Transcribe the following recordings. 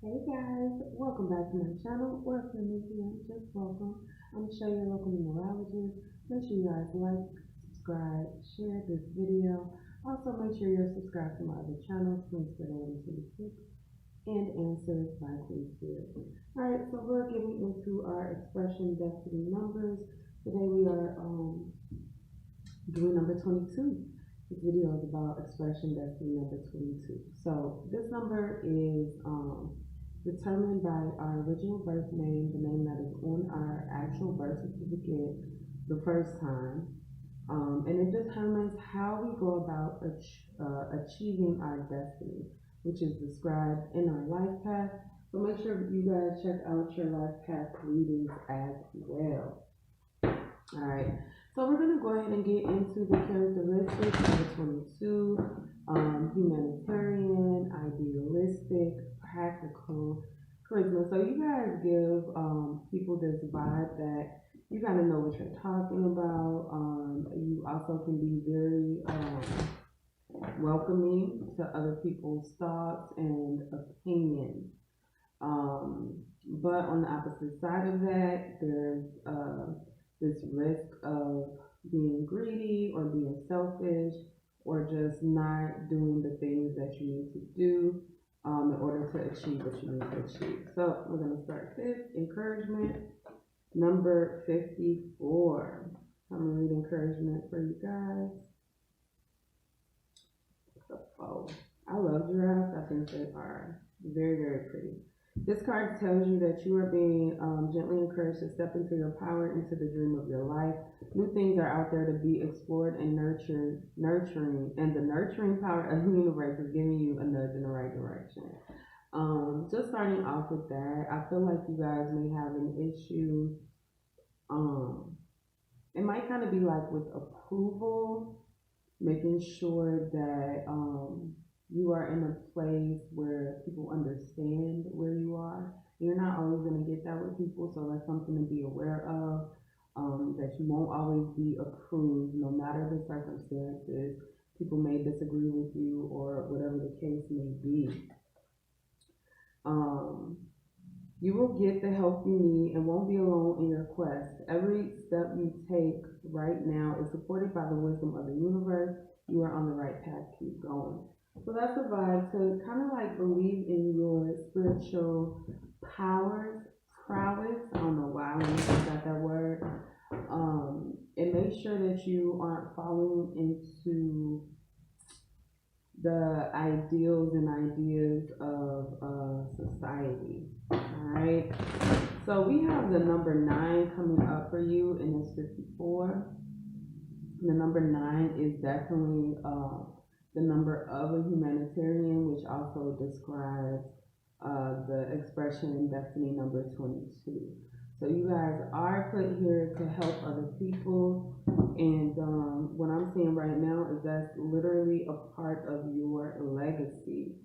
Hey guys, welcome back to my channel. Or if you're new here, just welcome. I'm Shay, your local numerologist. Make sure you guys like, subscribe, share this video. Also, make sure you're subscribed to my other channels, Queen Spirit 1126 and Answers by Queen Spirit. Alright, so we're getting into our expression destiny numbers. Today we are doing number 22. This video is about expression destiny number 22. So this number is determined by our original birth name, the name that is on our actual birth certificate the first time. And it determines how we go about achieving our destiny, which is described in our life path. So make sure you guys check out your life path readings as well. All right, so we're going to go ahead and get into the characteristics of 22. Humanitarian, idealistic, practical, charisma. So you guys give people this vibe that you gotta know what you're talking about. You also can be very welcoming to other people's thoughts and opinions. But on the opposite side of that, there's this risk of being greedy or being selfish or just not doing the things that you need to do in order to achieve what you need to achieve. So we're going to start this encouragement number 54. I'm going to read encouragement for you guys. Oh, I love giraffes. I think they are very, very pretty. This card tells you that you are being gently encouraged to step into your power, into the dream of your life. New things are out there to be explored and nurturing, and the nurturing power of the universe is giving you a nudge in the right direction. Just starting off with that, I feel like you guys may have an issue. It might kind of be like with approval, making sure that you are in a place where people understand where you are. You're not always going to get that with people, so that's something to be aware of, that you won't always be approved no matter the circumstances. People may disagree with you or whatever the case may be. You will get the help you need and won't be alone in your quest. Every step you take right now is supported by the wisdom of the universe. You are on the right path. Keep going. So that's a vibe to kind of like believe in your spiritual powers, prowess. I don't know why I got that word. And make sure that you aren't falling into the ideals and ideas of society. Alright. So we have the number 9 coming up for you, and it's 54. The number 9 is definitely the number of a humanitarian, which also describes the expression destiny number 22. So you guys are put here to help other people, and what I'm seeing right now is that's literally a part of your legacy.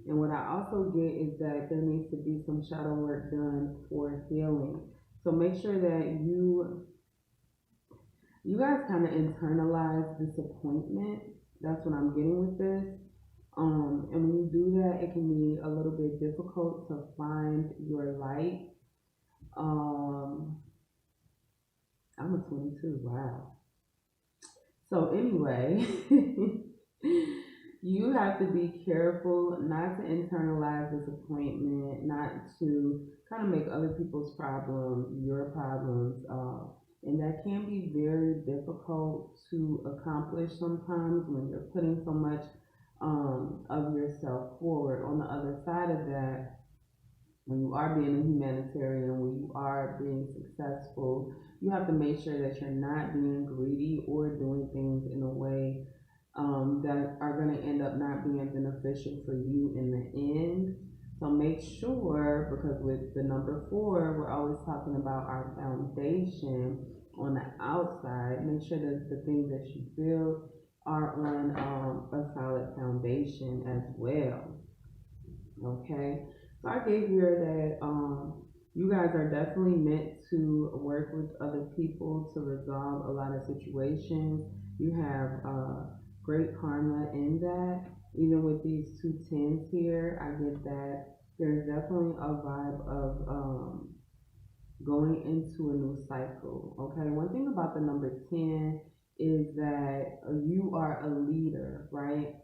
And what I also get is that there needs to be some shadow work done for healing. So make sure that you guys kind of internalize disappointment. That's what I'm getting with this. And when you do that, it can be a little bit difficult to find your light. I'm a 22. Wow. So anyway, you have to be careful not to internalize disappointment, not to kind of make other people's problems your problems. And that can be very difficult to accomplish sometimes when you're putting so much of yourself forward. On the other side of that, when you are being a humanitarian, when you are being successful, you have to make sure that you're not being greedy or doing things in a way that are going to end up not being beneficial for you in the end. So make sure, because with the number 4, we're always talking about our foundation on the outside. Make sure that the things that you build are on a solid foundation as well. Okay, so I gave here that you guys are definitely meant to work with other people to resolve a lot of situations. You have great karma in that. Even with these 2 10s here, I get that There's definitely a vibe of going into a new cycle. Okay, one thing about the number 10 is that you are a leader, right?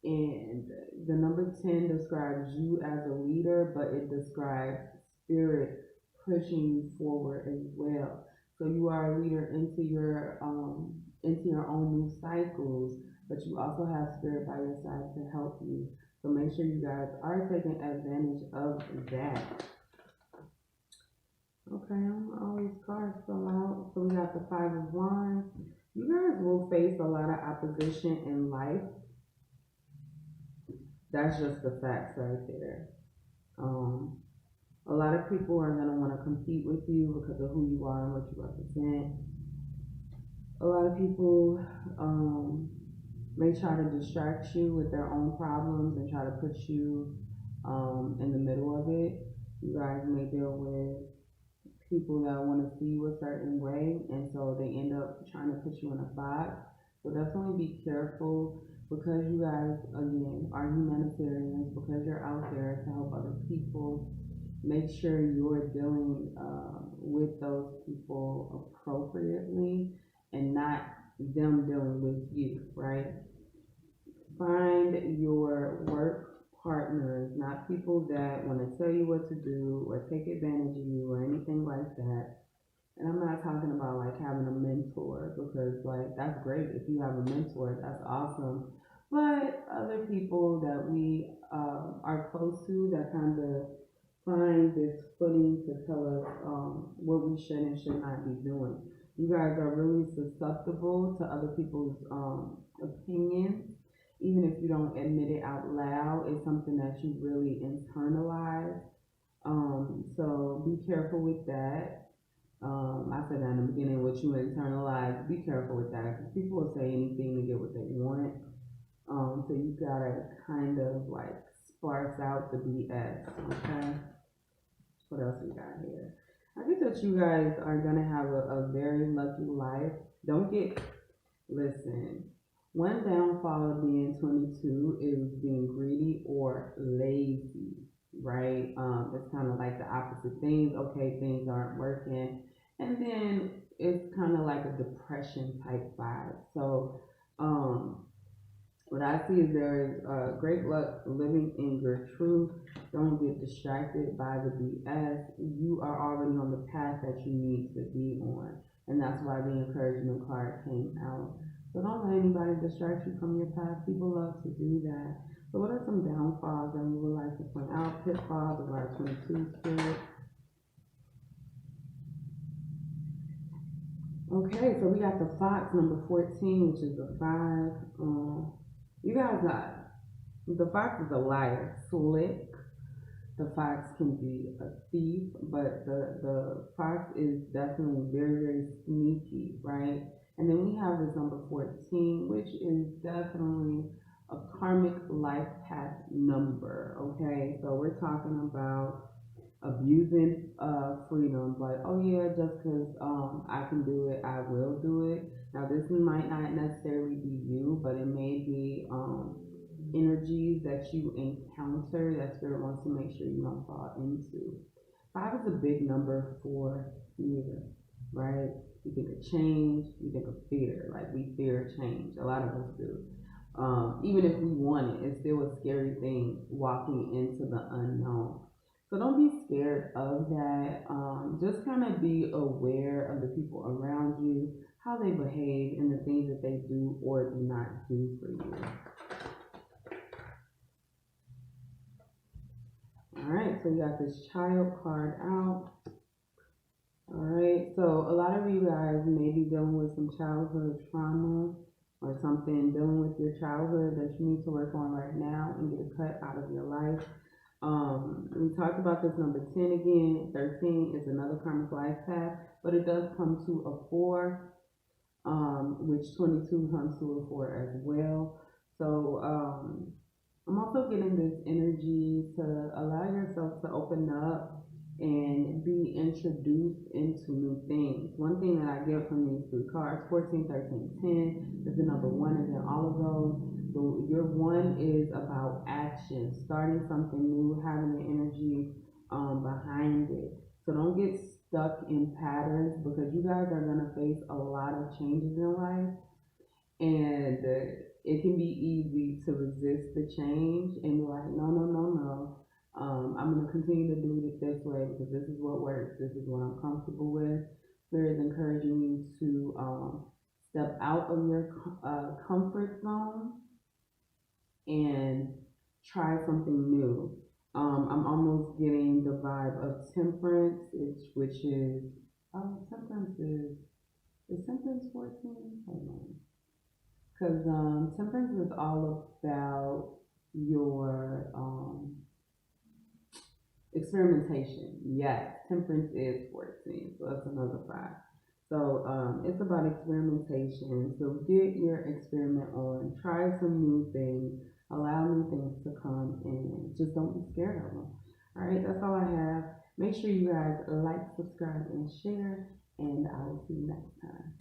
And the number 10 describes you as a leader, but it describes spirit pushing you forward as well. So you are a leader into your own new cycles, but you also have spirit by your side to help you. So make sure you guys are taking advantage of that. Okay, all these cards fell out. So we got the Five of Wands. You guys will face a lot of opposition in life. That's just the facts right there. Um, a lot of people are gonna want to compete with you because of who you are and what you represent. A lot of people may try to distract you with their own problems and try to put you in the middle of it. You guys may deal with people that want to see you a certain way, and so they end up trying to put you in a box. So definitely be careful because you guys, again, are humanitarians, because you're out there to help other people. Make sure you're dealing with those people appropriately and not them dealing with you, right? Find your work partners, not people that want to tell you what to do or take advantage of you or anything like that. And I'm not talking about like having a mentor, because like that's great if you have a mentor, that's awesome. But other people that we are close to that kind of find this footing to tell us what we should and should not be doing. You guys are really susceptible to other people's opinions, even if you don't admit it out loud. It's something that you really internalize. So be careful with that. I said that in the beginning, what you internalize, be careful with that, because people will say anything to get what they want. So you gotta kind of like sparse out the BS, okay? What else we got here? I think that you guys are gonna have a very lucky life. Don't get, listen, one downfall of being 22 is being greedy or lazy, right? It's kind of like the opposite things. Okay, things aren't working, and then it's kind of like a depression type vibe. So, what I see is there is great luck living in your truth. Don't get distracted by the BS. You are already on the path that you need to be on, and that's why the encouragement card came out. So don't let anybody distract you from your path. People love to do that. So what are some downfalls that you would like to point out? Pitfalls of our 22 spirit. Okay, so we got the Fox number 14, which is the 5. You guys got, the Fox is a liar, slick. The Fox can be a thief, but the Fox is definitely very, very sneaky, right? And then we have this number 14, which is definitely a karmic life path number, okay? So we're talking about abusing freedom, like, oh yeah, just because I can do it, I will do it. Now this might not necessarily be you, but it may be energies that you encounter that spirit wants to make sure you don't fall into. 5 is a big number for fear, right? You think of change, you think of fear, like we fear change, a lot of us do. Even if we want it, it's still a scary thing walking into the unknown. So don't be scared of that. Just kind of be aware of the people around you, how they behave, and the things that they do or do not do for you. All right, so we got this child card out. All right, so a lot of you guys may be dealing with some childhood trauma or something dealing with your childhood that you need to work on right now and get it cut out of your life. We talked about this number 10 again. 13 is another karmic life path, but it does come to a 4, which 22 comes to a 4 as well. So I'm also getting this energy to allow yourself to open up and be introduced into new things. One thing that I get from these 3 cards, 14, 13, 10, is the number 1 is in all of those. Your one is about action, starting something new, having the energy behind it. So don't get stuck in patterns because you guys are going to face a lot of changes in life, and it can be easy to resist the change and be like, no, no, no, no. I'm going to continue to do it this way because this is what works. This is what I'm comfortable with. Spirit is encouraging you to step out of your comfort zone and try something new. I'm almost getting the vibe of temperance, which is, temperance is temperance 14? Hold on. Because temperance is all about your experimentation. Yes, temperance is 14, so that's another 5. So it's about experimentation. So get your experiment on, try some new things, allow new things to come, and just don't be scared of them. All right, that's all I have. Make sure you guys like, subscribe, and share, and I will see you next time.